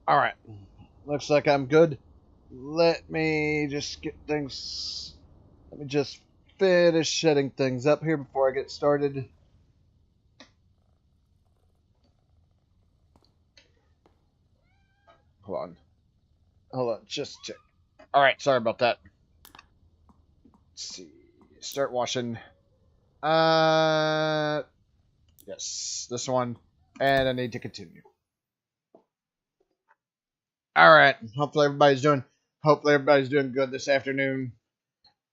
Alright. Looks like I'm good. Let me just get things... Let me just finish setting things up here before I get started. Hold on. Hold on, just check. Alright, sorry about that. Let's see. Start washing. Yes, this one. And I need to continue. Alright, hopefully everybody's doing good this afternoon.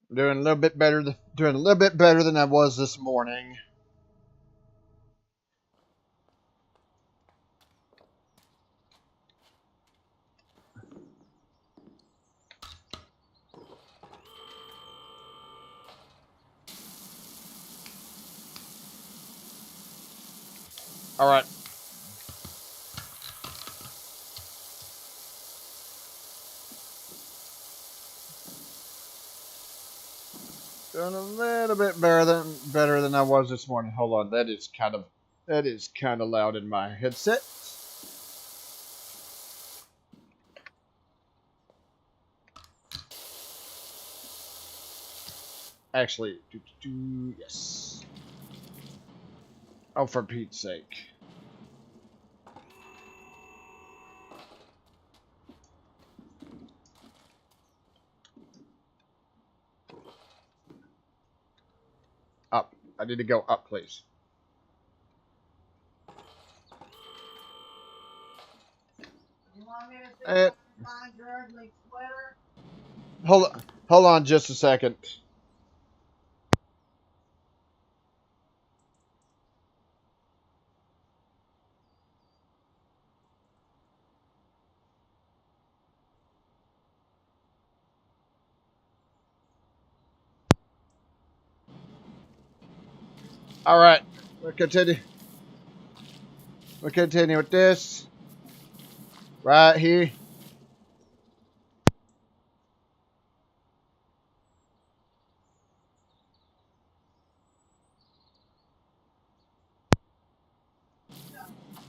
I'm doing a little bit better than I was this morning. Alright. Doing a little bit better than I was this morning. Hold on, that is kind of loud in my headset. Actually, yes. Oh, for Pete's sake. Up. I need to go up, please. You want me to find your ugly sweater? Hold on just a second. All right, we'll continue. We'll continue with this right here.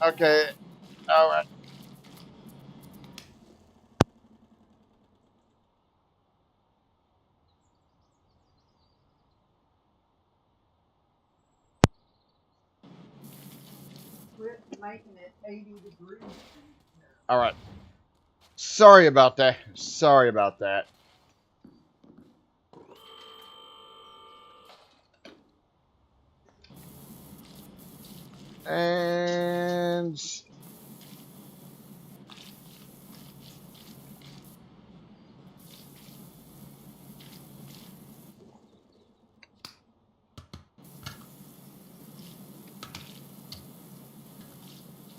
Okay. All right. Quit making it 80 degrees. All right. Sorry about that. Sorry about that. And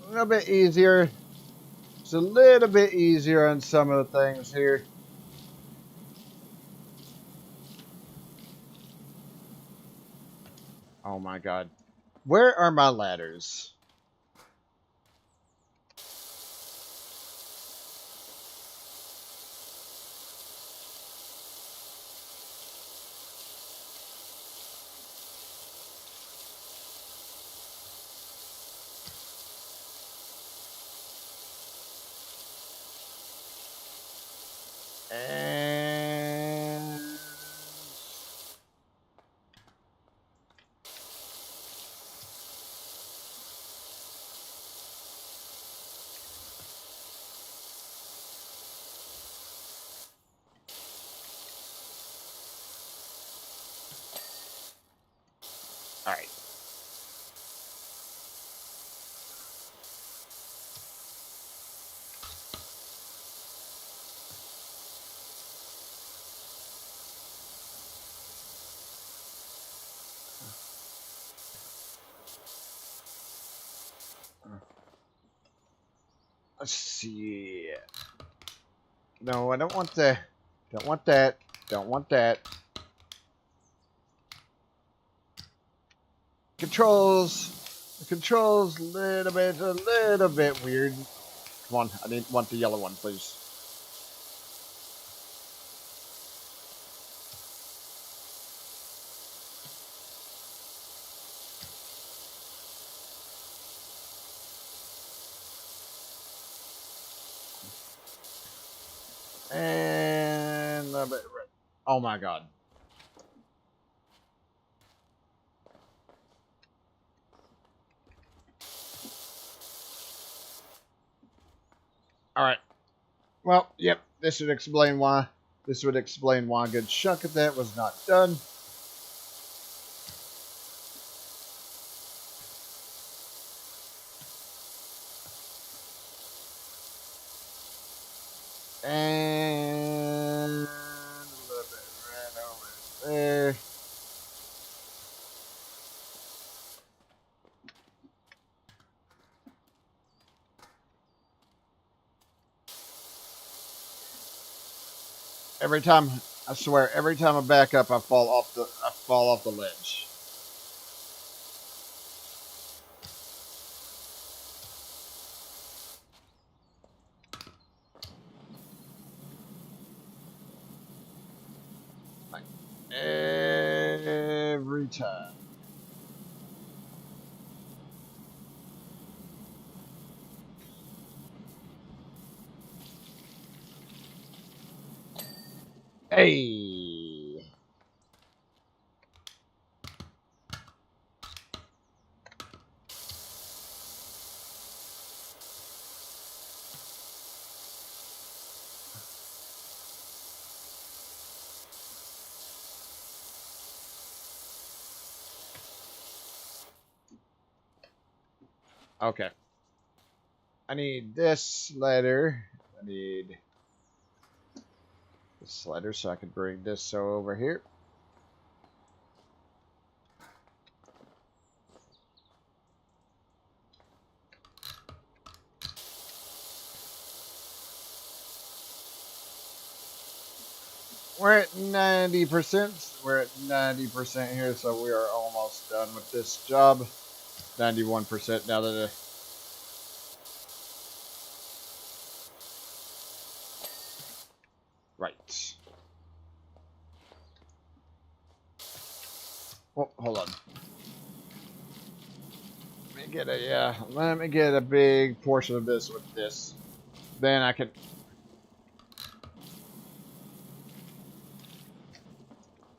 a little bit easier. It's a little bit easier on some of the things here. Oh my god. Where are my ladders? And all right. Let's see. No, I don't want the. Don't want that. Don't want that. Controls. The controls a little bit weird. Come on, I want the yellow one, please. Oh my god. Alright. Well, yep, this would explain why. This would explain why a good chunk of that was not done. And a little bit right over there. Every time, I swear, every time I back up, I fall off the ledge. Like, every time. Hey. Okay. I need this ladder. I need this ladder so I can bring this over here. We're at 90%. We're at 90% here, so we are almost done with this job. 91% now that right. Oh, hold on. Let me get a big portion of this with this. Then I can.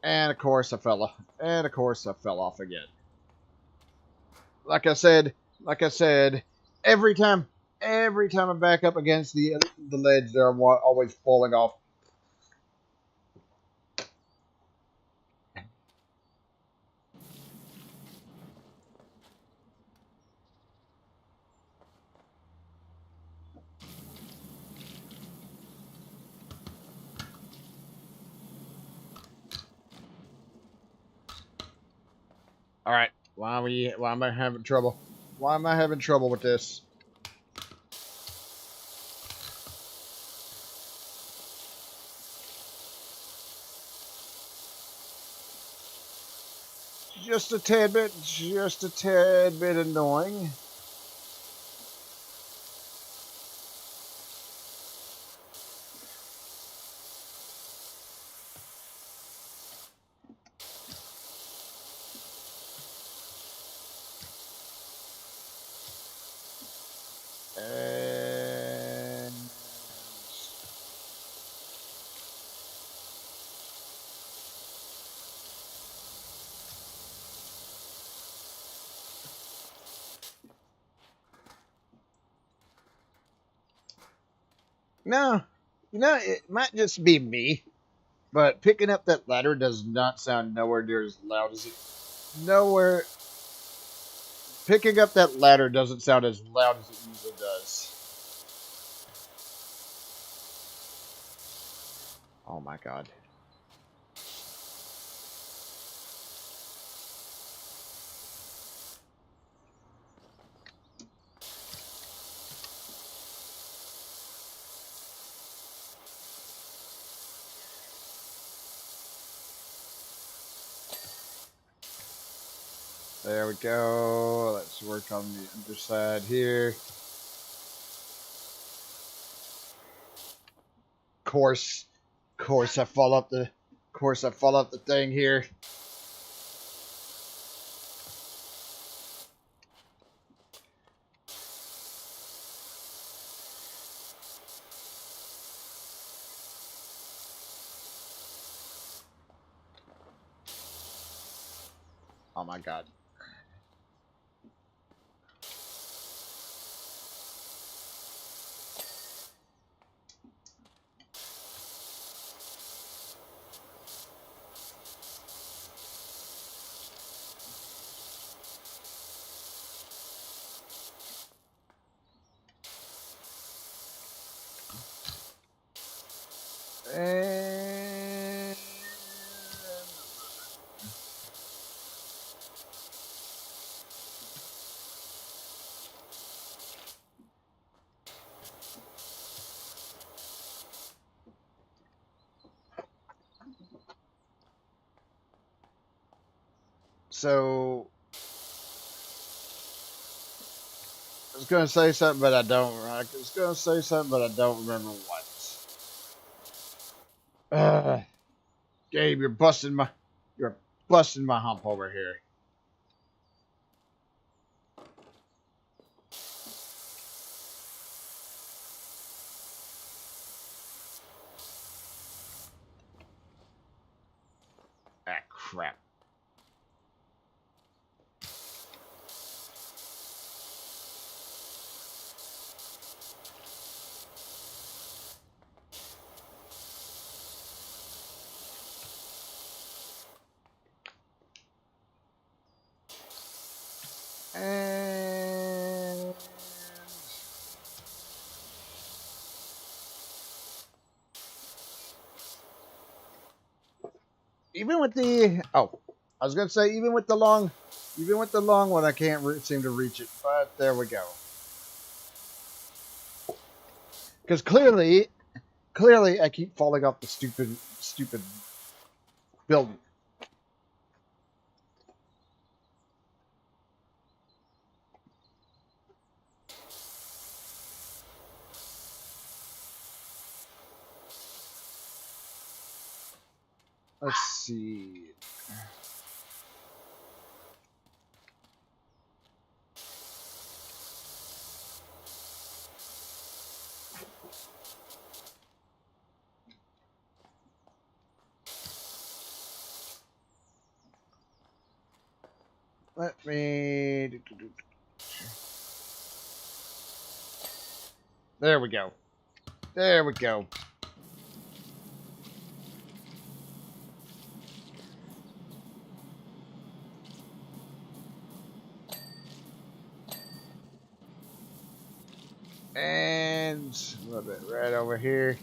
And of course I fell off. And of course I fell off again. Like I said, every time I back up against the ledge, there I'm always falling off. All right, why am I having trouble? Why am I having trouble with this? Just a tad bit annoying. And no, it might just be me, but picking up that ladder does not sound nowhere near as loud as it. Nowhere. Picking up that ladder doesn't sound as loud as it usually does. Oh my god. There we go. Let's work on the underside here. Course I fall up the thing here. Oh my god. And so I was gonna say something, but I don't. I was gonna say something, but I don't remember what. Gabe, you're busting my hump over here. Ah, crap. And even with the I was gonna say even with the long one, I can't seem to reach it. But there we go. Because clearly, I keep falling off the stupid building. Let's see. Let me. There we go. There we go. And a little bit right over here.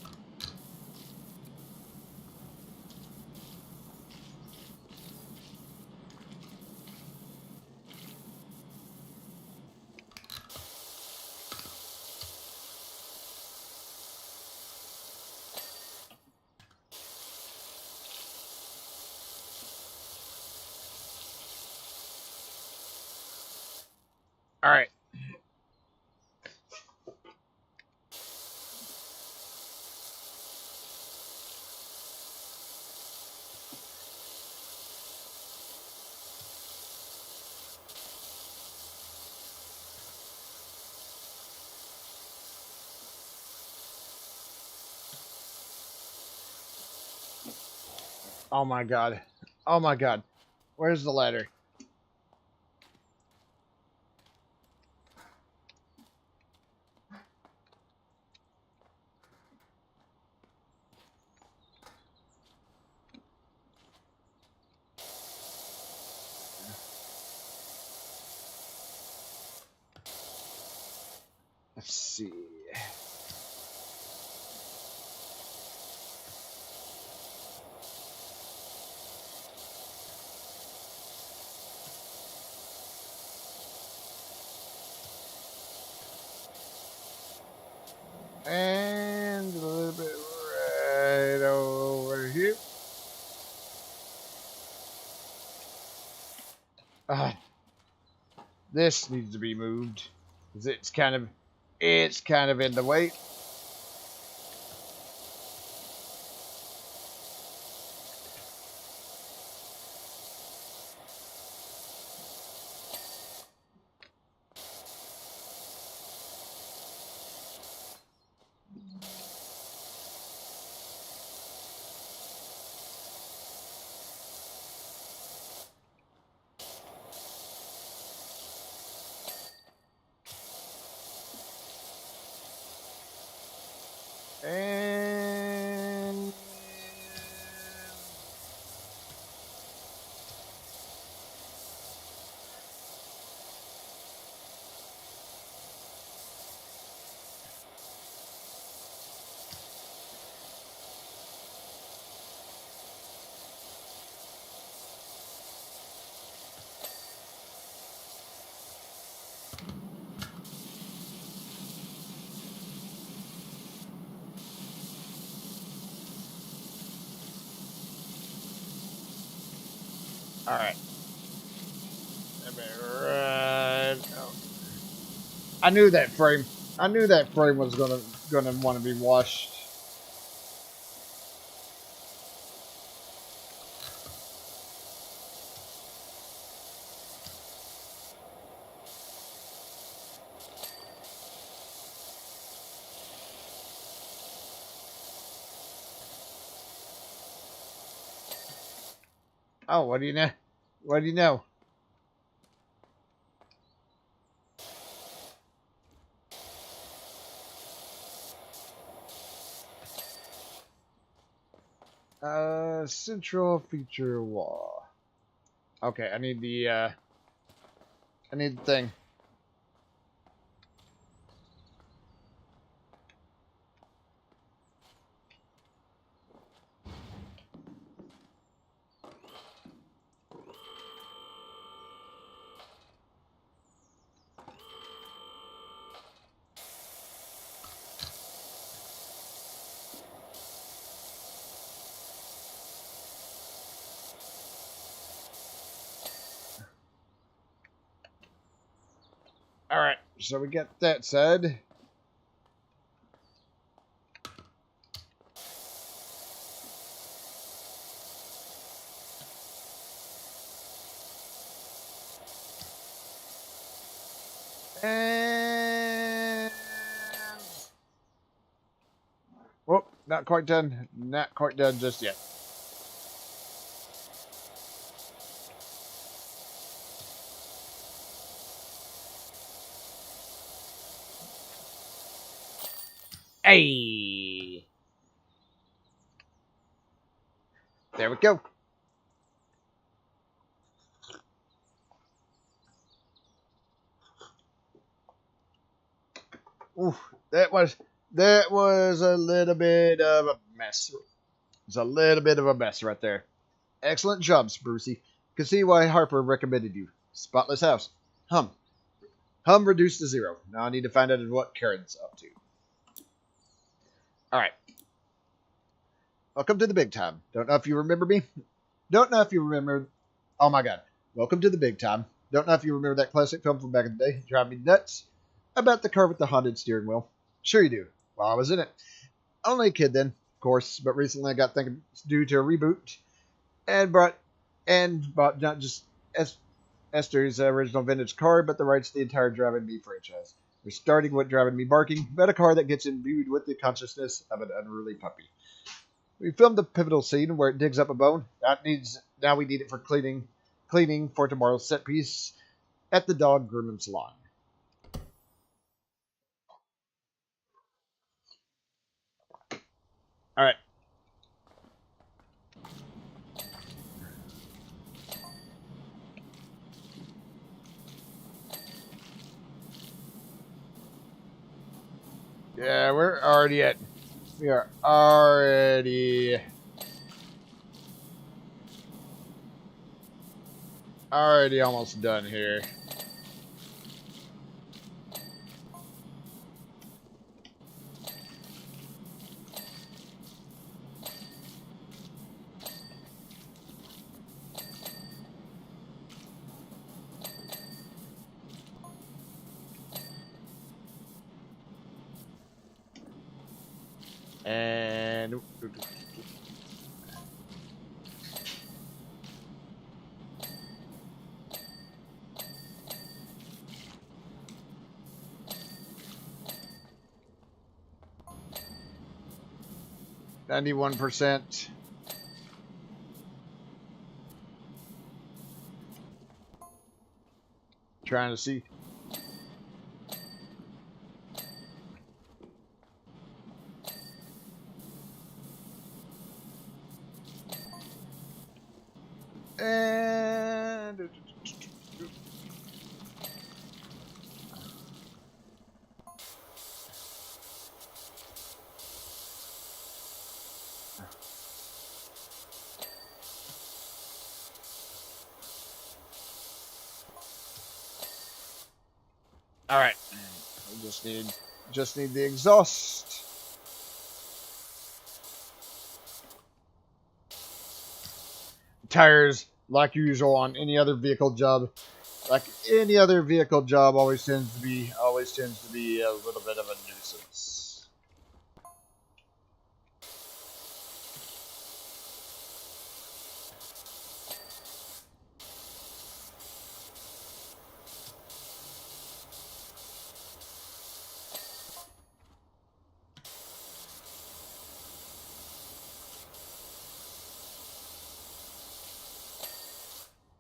All right. Oh my god. Oh my god. Where's the ladder? Let's see. And a little bit right over here. Ah, this needs to be moved. 'Cause it's kind of in the way. Alright. Right. Oh. I knew that frame. I knew that frame was gonna want to be washed. Oh, what do you know? What do you know? Central feature wall. Okay, I need the thing. Alright, so we get that said. And whoop, not quite done. Not quite done just yet. Hey! There we go. Oof, that was a little bit of a mess. It's a little bit of a mess right there. Excellent job, Sprucey. Can see why Harper recommended you. Spotless house. Hum reduced to 0. Now I need to find out what Karen's up to. Alright. Welcome to the big time. Don't know if you remember me. Don't know if you remember... Oh my god. Welcome to the big time. Don't know if you remember that classic film from back in the day. Drive me nuts. About the car with the haunted steering wheel. Sure you do. Well, I was in it. Only a kid then, of course. But recently I got thinking due to a reboot. And bought not just Esther's original vintage car, but the rights to the entire Driving Me franchise. We're starting with Driving Me Barking, but a car that gets imbued with the consciousness of an unruly puppy. We filmed the pivotal scene where it digs up a bone. Now we need it for cleaning for tomorrow's set piece at the dog grooming salon. All right. Yeah, we are already almost done here. And 91%. Trying to see. And All right. We just need the exhaust. Tires, like usual on any other vehicle job. Like any other vehicle job, always tends to be a little bit of a nuisance.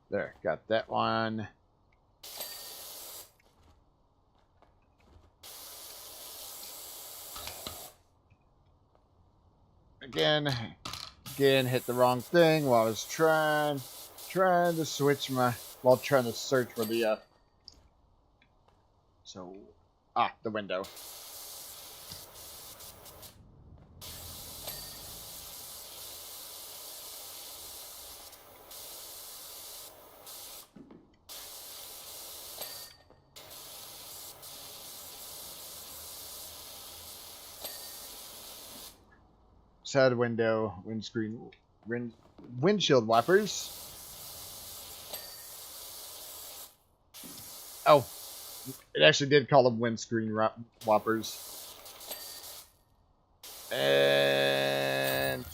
There, got that one. Again, hit the wrong thing while I was trying to switch while trying to search for the the window. Side window, windshield wipers. Oh, it actually did call them windscreen wipers. And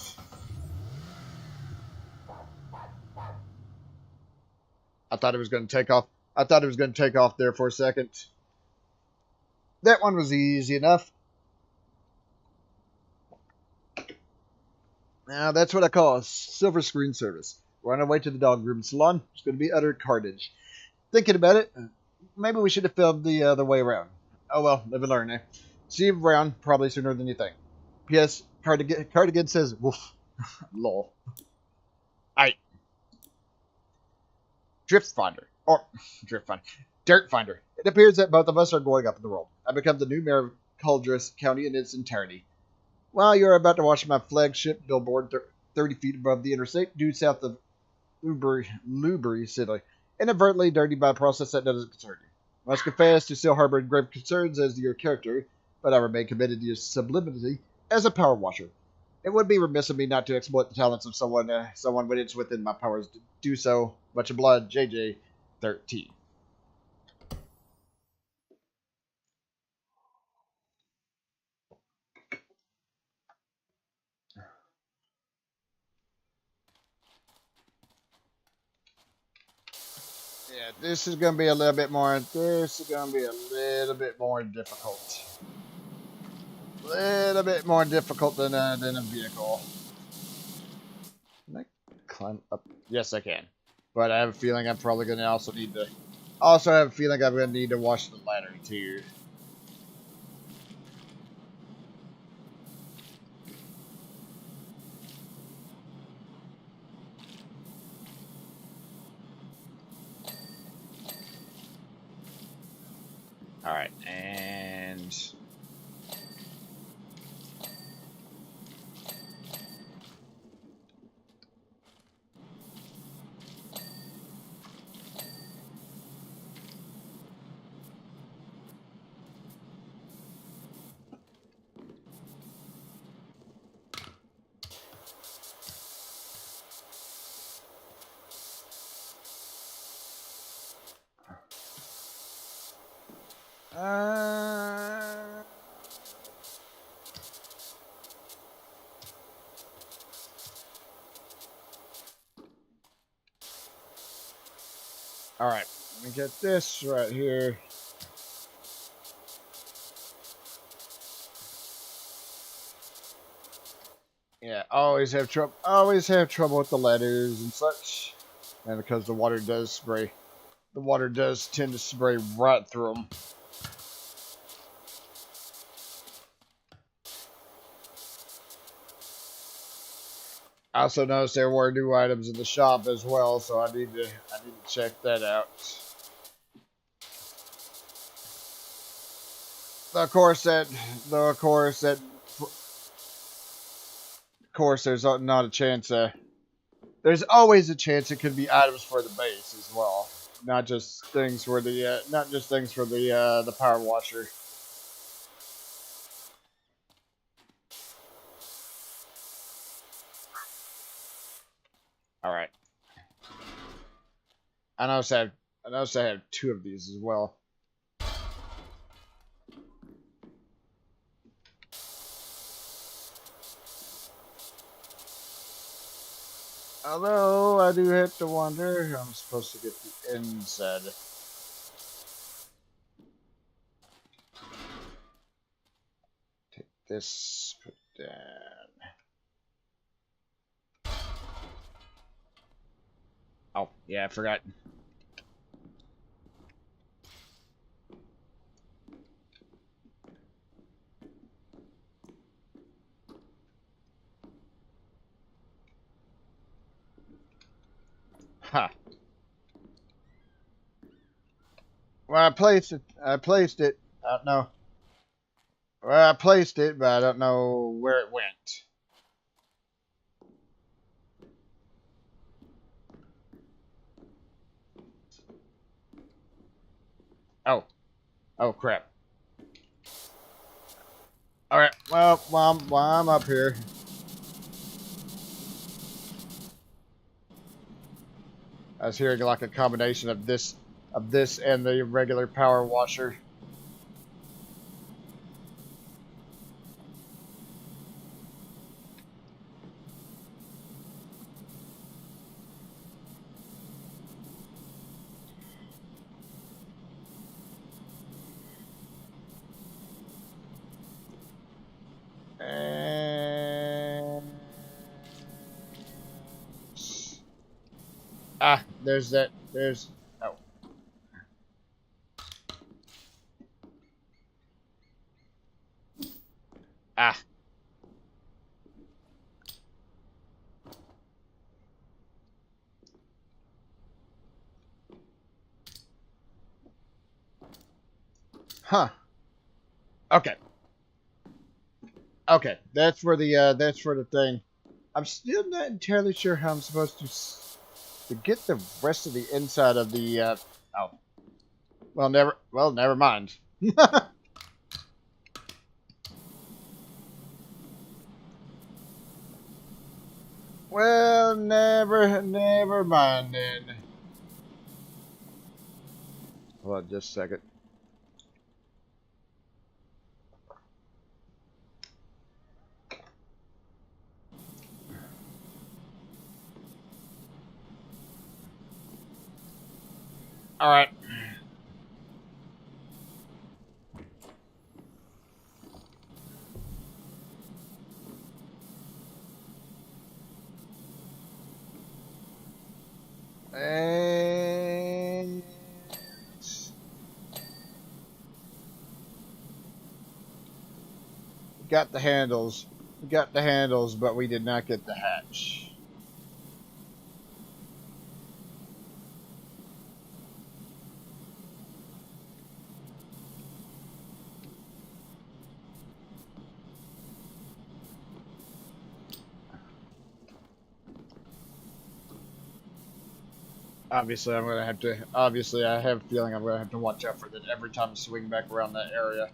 I thought it was going to take off. I thought it was going to take off there for a second. That one was easy enough. Now, that's what I call a silver screen service. We're on our way to the dog grooming salon. It's going to be utter carnage. Thinking about it, maybe we should have filmed the other way around. Oh well, live and learn, eh? See you around probably sooner than you think. P.S. Cardigan says, woof. Lol. Aight. Dirt Finder. Dirt Finder. It appears that both of us are going up in the world. I become the new mayor of Caldress County in its entirety. While you're about to watch my flagship billboard 30 feet above the interstate due south of Lubury City, inadvertently dirtied by a process that doesn't concern you. I must confess to still harboring grave concerns as to your character, but I remain committed to your sublimity as a power washer. It would be remiss of me not to exploit the talents of someone when it's within my powers to do so. Much obliged, JJ13. Yeah, this is going to be a little bit more. This is going to be a little bit more difficult. A little bit more difficult than a vehicle. Can I climb up? Yes, I can. But I have a feeling I'm probably going to also need to. Also, have a feeling I'm going to need to wash the ladder too. All right, and all right, let me get this right here. Yeah, always have trouble. Always have trouble with the ladders and such, and because the water does tend to spray right through them. I also noticed there were new items in the shop as well, so I need to check that out. Of course, there's not a chance. There's always a chance it could be items for the base as well. not just things for the the power washer. All right. I noticed I have two of these as well. Although I do have to wonder how I'm supposed to get the inside. Take this, put it down. Oh, yeah, I forgot. Ha. Well, I placed it. I don't know. Well, I placed it, but I don't know where it went. Oh. Oh, crap. Alright, well, while I'm up here. I was hearing like a combination of this and the regular power washer. And there's that. There's oh. Ah. Huh. Okay. Okay. That's for the thing. I'm still not entirely sure how I'm supposed to get the rest of the inside of the oh. Well, never mind. Well, never mind then. Hold on just a second. All right. And we got the handles. We got the handles, but we did not get the hatch. Obviously, I'm gonna have to. Obviously, I have a feeling I'm gonna have to watch out for that every time I swing back around that area.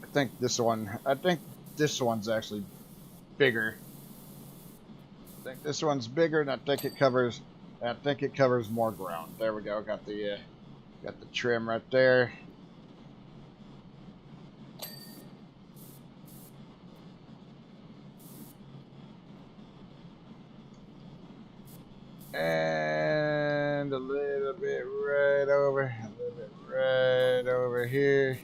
I think this one's actually bigger. I think this one's bigger, and I think it covers more ground. There we go. Got the trim right there. And a little bit right over here.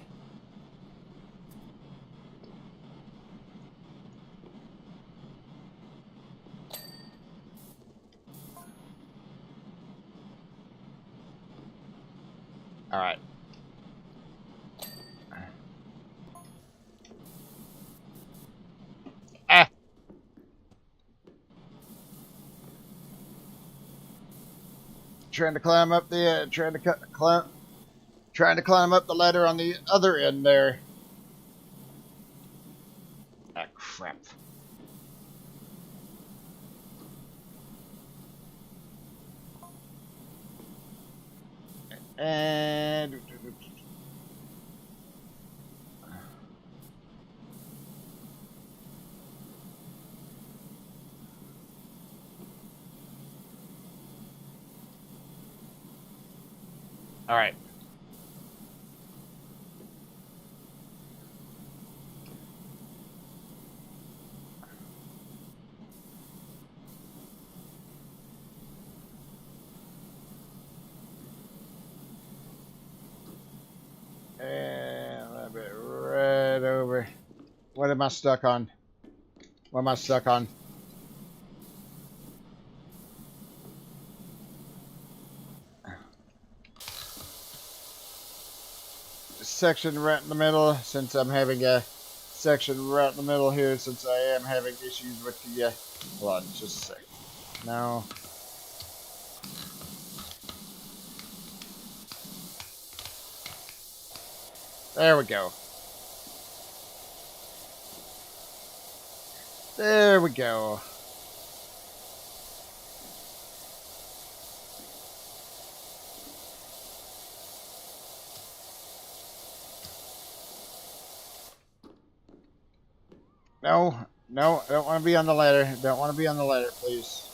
All right. Ah. Trying to climb up the trying to climb up the ladder on the other end there. Ah, crap. And all right. And a little bit right over. What am I stuck on? What am I stuck on? Section right in the middle, since I'm having a section right in the middle here, since I am having issues with the, hold on, just a sec. No. There we go. There we go. No, no, I don't want to be on the ladder. Don't want to be on the ladder, please.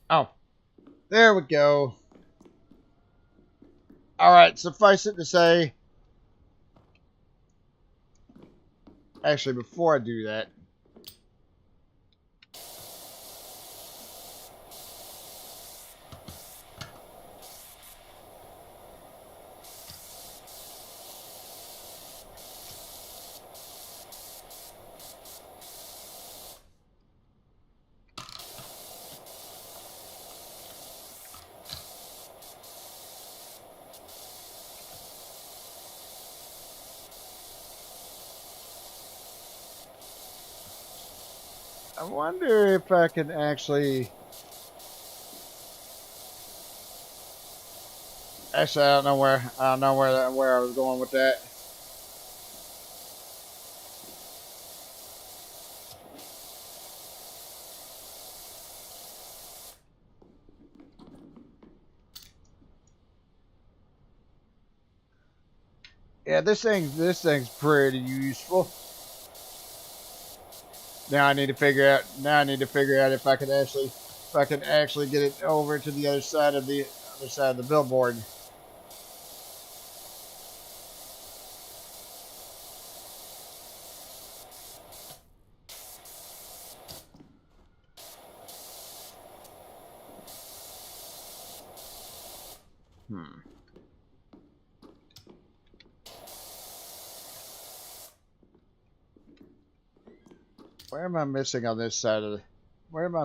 Oh, there we go. Alright, suffice it to say, actually, before I do that, I wonder if I can actually... Actually, I don't know where I was going with that. Yeah, this thing's pretty useful. Now I need to figure out if I can actually get it over to the other side of the billboard. Where am I missing on this side of the frame?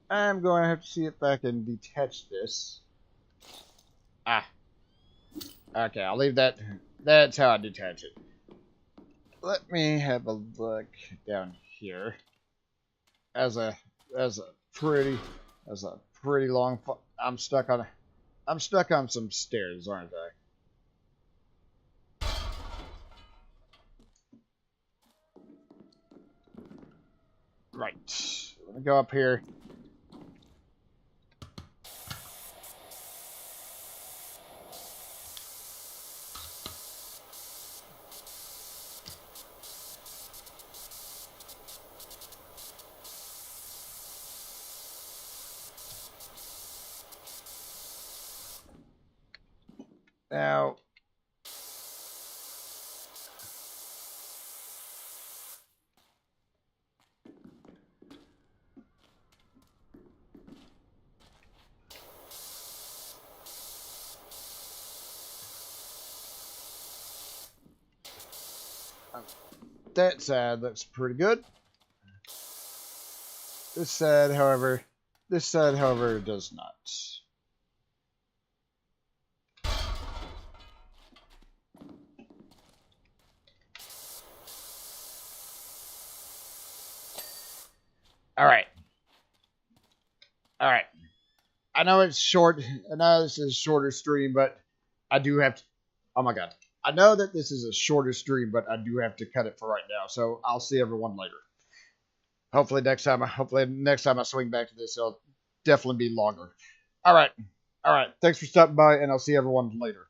I'm going to have to see if I can detach this. Ah. Okay, I'll leave that. That's how I detach it. Let me have a look down here. As a pretty long. I'm stuck on some stairs, aren't I? Right. Let me go up here. Now, That side looks pretty good. This side, however, does not. All right. All right. I know it's short. I know this is a shorter stream, but I do have to. Oh my god. I know that this is a shorter stream, but I do have to cut it for right now. So I'll see everyone later. Hopefully next time I swing back to this, it'll definitely be longer. All right. All right. Thanks for stopping by, and I'll see everyone later.